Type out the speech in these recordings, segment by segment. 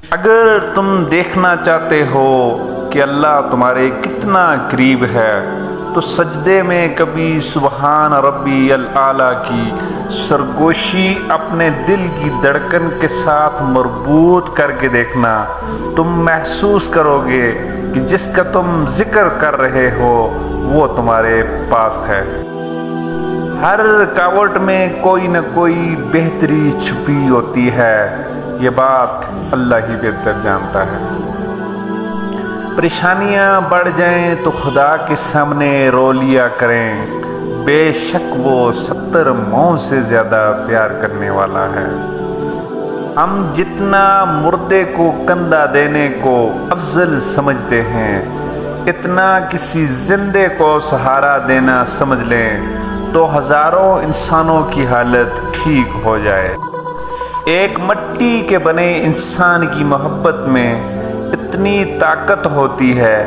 اگر تم دیکھنا چاہتے ہو کہ اللہ تمہارے کتنا قریب ہے تو سجدے میں کبھی سبحان ربی الاعلیٰ کی سرگوشی اپنے دل کی دھڑکن کے ساتھ مربوط کر کے دیکھنا۔ تم محسوس کرو گے کہ جس کا تم ذکر کر رہے ہو وہ تمہارے پاس ہے۔ ہر رکاوٹ میں کوئی نہ کوئی بہتری چھپی ہوتی ہے، یہ بات اللہ ہی بہتر جانتا ہے۔ پریشانیاں بڑھ جائیں تو خدا کے سامنے رو لیا کریں، بے شک وہ 70 موت سے زیادہ پیار کرنے والا ہے۔ ہم جتنا مردے کو کندھا دینے کو افضل سمجھتے ہیں، اتنا کسی زندے کو سہارا دینا سمجھ لیں تو ہزاروں انسانوں کی حالت ٹھیک ہو جائے۔ ایک مٹی کے بنے انسان کی محبت میں اتنی طاقت ہوتی ہے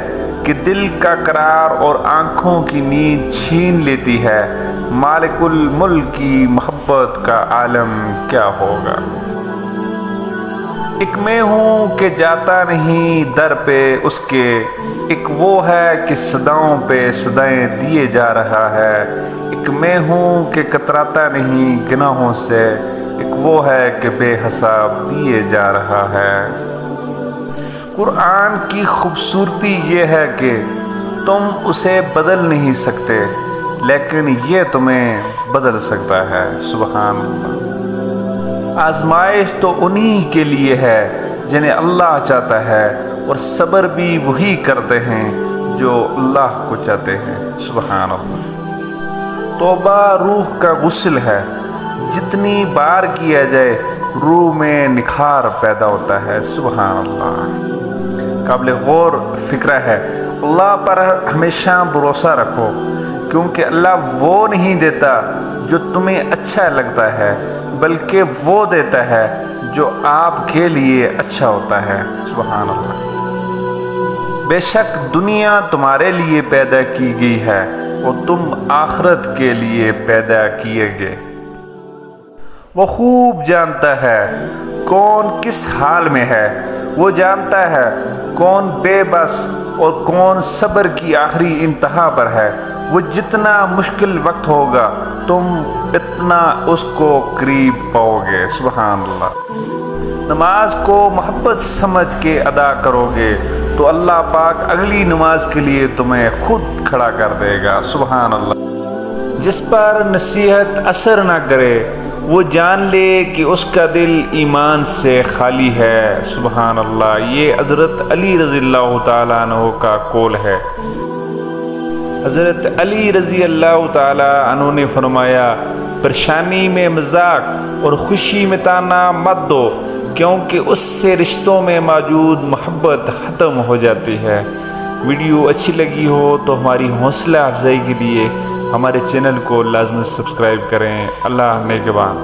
کہ دل کا قرار اور آنکھوں کی نیند چھین لیتی ہے، مالک الملک کی محبت کا عالم کیا ہوگا۔ ایک میں ہوں کہ جاتا نہیں در پہ اس کے، ایک وہ ہے کہ صداؤں پہ صدائیں دیے جا رہا ہے، ایک میں ہوں کہ کتراتا نہیں گناہوں سے، ایک وہ ہے کہ بے حساب دیے جا رہا ہے۔ قرآن کی خوبصورتی یہ ہے کہ تم اسے بدل نہیں سکتے لیکن یہ تمہیں بدل سکتا ہے۔ سبحان اللہ۔ آزمائش تو انہی کے لیے ہے جنہیں اللہ چاہتا ہے، اور صبر بھی وہی کرتے ہیں جو اللہ کو چاہتے ہیں۔ سبحان اللہ۔ توبہ روح کا غسل ہے، جتنی بار کیا جائے روح میں نکھار پیدا ہوتا ہے۔ سبحان اللہ۔ قابل غور فکرہ ہے، اللہ پر ہمیشہ بھروسہ رکھو، کیونکہ اللہ وہ نہیں دیتا جو تمہیں اچھا لگتا ہے بلکہ وہ دیتا ہے جو آپ کے لیے اچھا ہوتا ہے۔ سبحان اللہ۔ بے شک دنیا تمہارے لیے پیدا کی گئی ہے اور تم آخرت کے لیے پیدا کیے گئے۔ وہ خوب جانتا ہے کون کس حال میں ہے، وہ جانتا ہے کون بے بس اور کون صبر کی آخری انتہا پر ہے۔ وہ جتنا مشکل وقت ہوگا تم اتنا اس کو قریب پاؤ گے۔ سبحان اللہ۔ نماز کو محبت سمجھ کے ادا کرو گے تو اللہ پاک اگلی نماز کے لیے تمہیں خود کھڑا کر دے گا۔ سبحان اللہ۔ جس پر نصیحت اثر نہ کرے وہ جان لے کہ اس کا دل ایمان سے خالی ہے۔ سبحان اللہ۔ یہ حضرت علی رضی اللہ تعالیٰ عنہ کا قول ہے۔ حضرت علی رضی اللہ تعالیٰ عنہ نے فرمایا، پریشانی میں مذاق اور خوشی میں تانا مت دو، کیونکہ اس سے رشتوں میں موجود محبت ختم ہو جاتی ہے۔ ویڈیو اچھی لگی ہو تو ہماری حوصلہ افزائی کے لیے ہمارے چینل کو لازمی سبسکرائب کریں۔ اللہ نگہبان۔